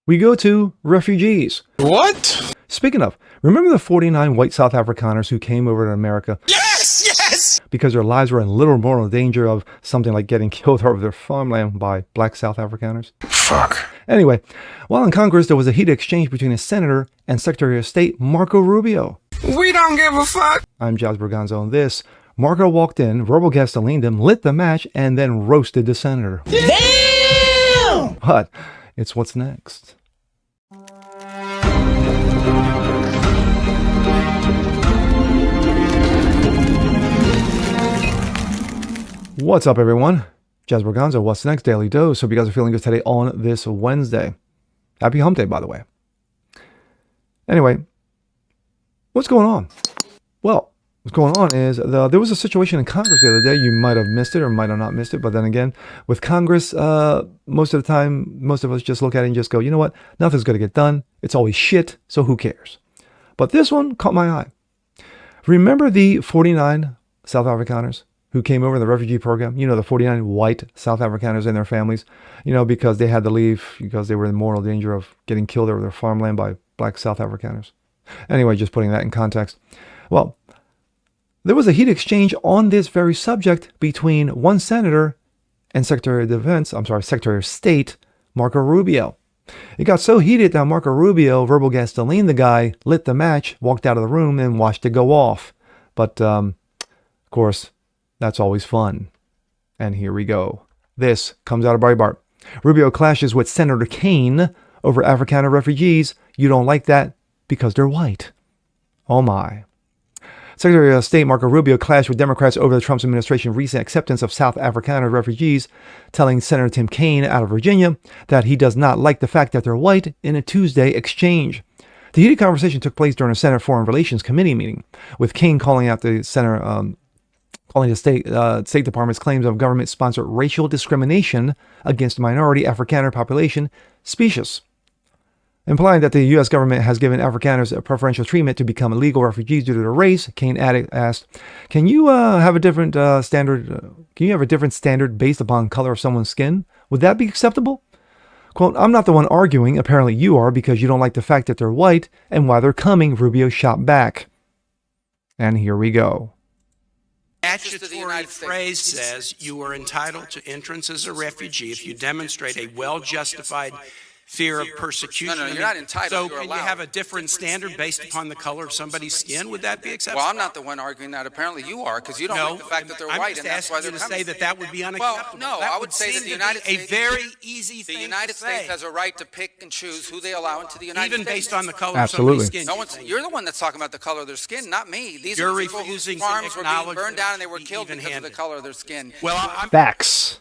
we go to refugees. What? Speaking of, remember the 49 white South Afrikaners who came over to America? Yes, yes! Because their lives were in little mortal danger of something like getting killed over their farmland by black South Afrikaners? Fuck. Anyway, while in Congress, there was a heated exchange between a senator and Secretary of State Marco Rubio. We don't give a fuck. I'm Jazz Berganzo, and this, Marco walked in, verbal gasolined him, lit the match, and then roasted the senator. Damn! But it's what's next. What's up, everyone? Jazz Berganzo, What's Next Daily Dose. Hope you guys are feeling good today on this Wednesday. Happy Hump Day, by the way. Anyway, what's going on? Well, what's going on is there was a situation in Congress the other day. You might have missed it or might have not missed it. But then again, with Congress, most of the time, most of us just look at it and just go, you know what? Nothing's going to get done. It's always shit, so who cares? But this one caught my eye. Remember the 49 South Afrikaners who came over in the refugee program? You know, the 49 white South Afrikaners and their families, you know, because they had to leave because they were in mortal danger of getting killed over their farmland by black South Afrikaners. Anyway, just putting that in context. Well, there was a heated exchange on this very subject between one senator and Secretary of State, Marco Rubio. It got so heated that Marco Rubio, verbal gasoline the guy, lit the match, walked out of the room, and watched it go off. But, of course, that's always fun. And here we go. This comes out of Breitbart. Rubio clashes with Senator Kaine over Afrikaner refugees. You don't like that because they're white. Oh my. Secretary of State Marco Rubio clashed with Democrats over the Trump administration's recent acceptance of South Afrikaner refugees, telling Senator Tim Kaine out of Virginia that he does not like the fact that they're white in a Tuesday exchange. The heated conversation took place during a Senate Foreign Relations Committee meeting, with Kaine calling out the calling the State Department's claims of government-sponsored racial discrimination against the minority Afrikaner population specious, implying that the U.S. government has given Afrikaners a preferential treatment to become illegal refugees due to their race. Kaine asked, "Can you have a different standard? Can you have a different standard based upon color of someone's skin? Would that be acceptable?" Quote, "I'm not the one arguing. Apparently you are, because you don't like the fact that they're white and why they're coming," Rubio shot back. And here we go. Statutory phrase says you are entitled to entrance as a refugee if you demonstrate a well-justified fear of persecution. No, you're not entitled. So can you have a different standard based upon the color of somebody's skin? Would that be acceptable? Well, I'm not the one arguing that. Apparently you are, because you don't like the fact that they're white, and that's why they're coming. I'm just asking you to say that would be unacceptable. Well, no, that I would say that the United States, a very easy thing the United States has a right to pick and choose who they allow into the United States. Even based on the color Absolutely. of somebody's skin. You're the one that's talking about the color of their skin, not me. These You're are people whose refusing to farms were being acknowledge burned down and they were them killed because of the color of their skin. Well, Facts.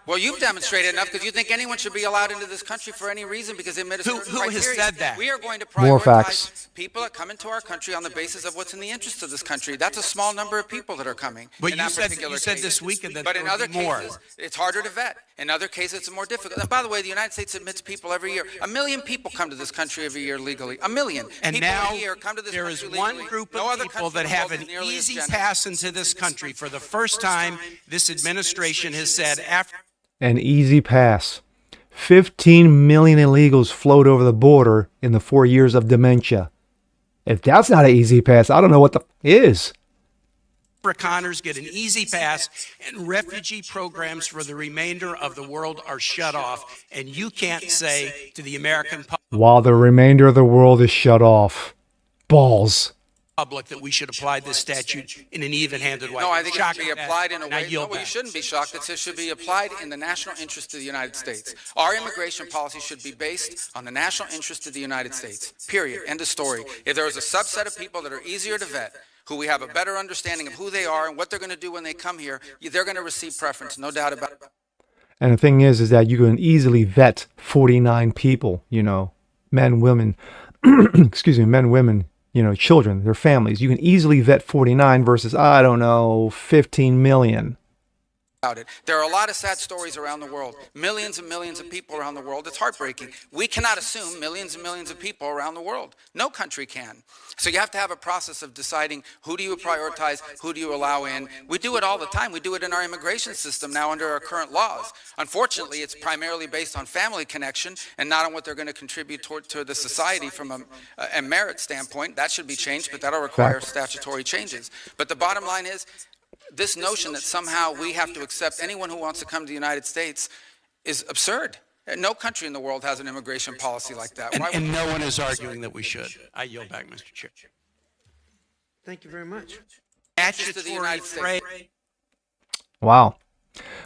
Well, you've demonstrated enough because you think anyone should be allowed into this country for any reason because they met a certain criteria. Who has said that? We are going to More facts. prioritize people that come into our country on the basis of what's in the interest of this country. That's a small number of people that are coming. But in you that said particular you said case. this weekend that But there in other would be more. cases, it's harder to vet. In other cases, it's more difficult. And by the way, the United States admits people every year. 1 million people come to this country every year legally. 1 million. And people now a year come to this there country is one legally. group No of other people country that in the have world an is nearly as easy generous. pass into this country. For the first time, this administration has said after An easy pass. 15 million illegals flowed over the border in the 4 years of dementia. If that's not an easy pass, I don't know what the is. Afrikaners get an easy pass and refugee programs for the remainder of the world are shut off. And you can't say to the American While the remainder of the world is shut off. Balls. public that we should apply this statute in an even-handed way. No, I think it should be Shocking applied in a and I way. yield No, you back. shouldn't be shocked. It should be applied in the national interest of the United States. Our immigration policy should be based on the national interest of the United States. Period. End of story. If there is a subset of people that are easier to vet, who we have a better understanding of who they are and what they're going to do when they come here, they're going to receive preference, no doubt about it. And the thing is that you can easily vet 49 people, you know, men, women, men, women, you know, children, their families. You can easily vet 49 versus, I don't know, 15 million. about it. There are a lot of sad stories around the world. Millions and millions of people around the world. It's heartbreaking. We cannot assume millions and millions of people around the world. No country can. So you have to have a process of deciding who do you prioritize, who do you allow in. We do it all the time. We do it in our immigration system now under our current laws. Unfortunately, it's primarily based on family connection and not on what they're going to contribute to the society from a merit standpoint. That should be changed, but that'll require statutory changes. But the bottom line is, this notion that somehow we have to accept anyone who wants to come to the United States is absurd. No country in the world has an immigration policy like that. And no one is arguing that we should. I yield back, Mr. Chair. Thank you very much. To the United States. Wow.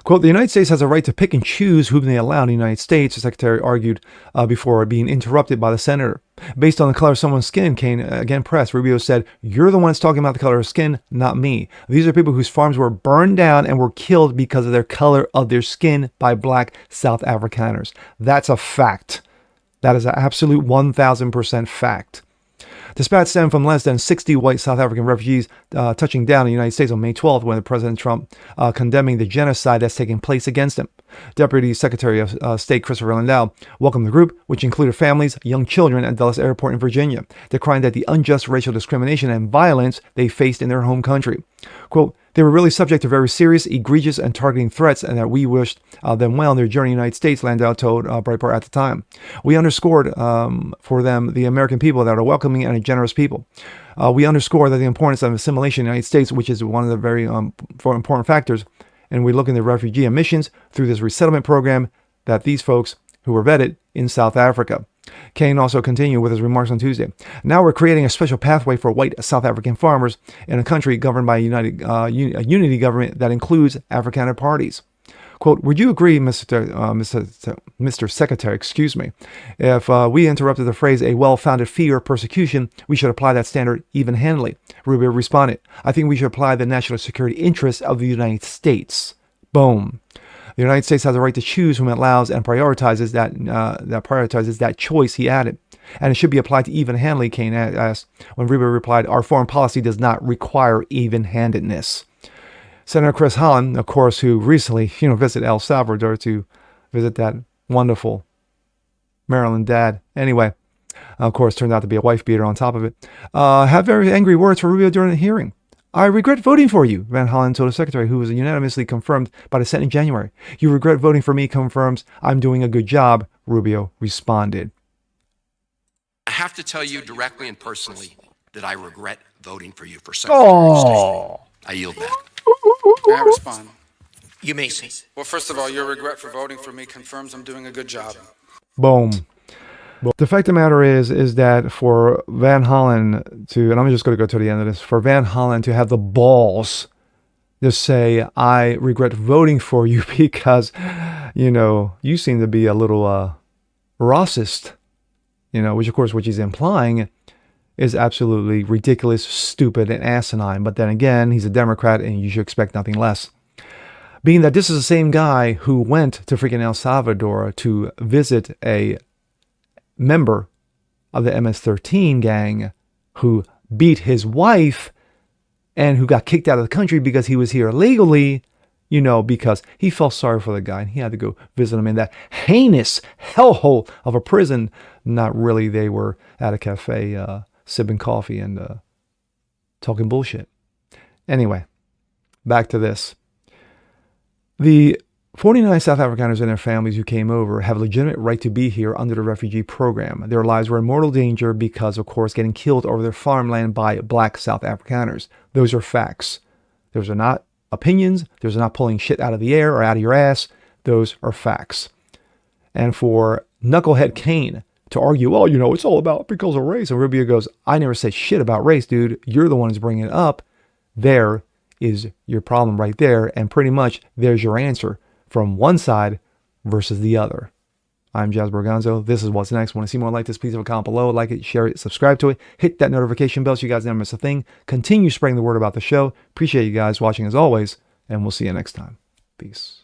Quote, the United States has a right to pick and choose whom they allow in the United States, the secretary argued before being interrupted by the senator. Based on the color of someone's skin, Kaine again pressed. Rubio said, you're the one that's talking about the color of skin, not me. These are people whose farms were burned down and were killed because of their color of their skin by black South Afrikaners. That's a fact. That is an absolute 1,000% fact. Dispatch stemmed from less than 60 white South African refugees touching down in the United States on May 12th when President Trump condemning the genocide that's taking place against him. Deputy Secretary of State Christopher Landau welcomed the group, which included families, young children at Dulles Airport in Virginia, decrying that the unjust racial discrimination and violence they faced in their home country. Quote, they were really subject to very serious, egregious, and targeting threats, and that we wished them well in their journey in the United States, Landau told Breitbart at the time. We underscored for them the American people that are welcoming and a generous people. We underscore that the importance of assimilation in the United States, which is one of the very important factors, and we look into refugee admissions through this resettlement program that these folks who were vetted in South Africa. Kaine also continued with his remarks on Tuesday. Now we're creating a special pathway for white South African farmers in a country governed by a unity government that includes Afrikaner parties. Quote, would you agree, Mr. Secretary, if we interrupted the phrase a well-founded fear of persecution, we should apply that standard even-handedly? Rubio responded, I think we should apply the national security interests of the United States. Boom. The United States has a right to choose whom it allows and prioritizes that choice, he added. And it should be applied to even-handedly, Kaine asked, when Rubio replied, our foreign policy does not require even-handedness. Senator Chris Holland, of course, who recently, visited El Salvador to visit that wonderful Maryland dad. Anyway, of course, turned out to be a wife beater on top of it. Had very angry words for Rubio during the hearing. I regret voting for you, Van Hollen told the secretary, who was unanimously confirmed by the Senate in January. You regret voting for me confirms I'm doing a good job, Rubio responded. I have to tell you directly and personally that I regret voting for you for Secretary of State. I yield back. May I respond? You may see. Well, first of all, your regret for voting for me confirms I'm doing a good job. Boom. The fact of the matter is that for Van Hollen to, and I'm just going to go to the end of this, for Van Hollen to have the balls to say, I regret voting for you because, you seem to be a little racist, which of course, which he's implying is absolutely ridiculous, stupid, and asinine. But then again, he's a Democrat and you should expect nothing less. Being that this is the same guy who went to freaking El Salvador to visit a member of the MS-13 gang who beat his wife and who got kicked out of the country because he was here illegally, because he felt sorry for the guy and he had to go visit him in that heinous hellhole of a prison. Not really. They were at a cafe sipping coffee and talking bullshit. Anyway, back to this. The 49 South Afrikaners and their families who came over have a legitimate right to be here under the refugee program. Their lives were in mortal danger because, of course, getting killed over their farmland by black South Afrikaners. Those are facts. Those are not opinions. Those are not pulling shit out of the air or out of your ass. Those are facts. And for Knucklehead Kaine to argue, it's all about because of race. And Rubio goes, I never said shit about race, dude. You're the one who's bringing it up. There is your problem right there. And pretty much there's your answer from one side versus the other. I'm Jazz Borganzo. This is What's Next. Want to see more like this, please leave a comment below. Like it, share it, subscribe to it. Hit that notification bell so you guys never miss a thing. Continue spreading the word about the show. Appreciate you guys watching as always. And we'll see you next time. Peace.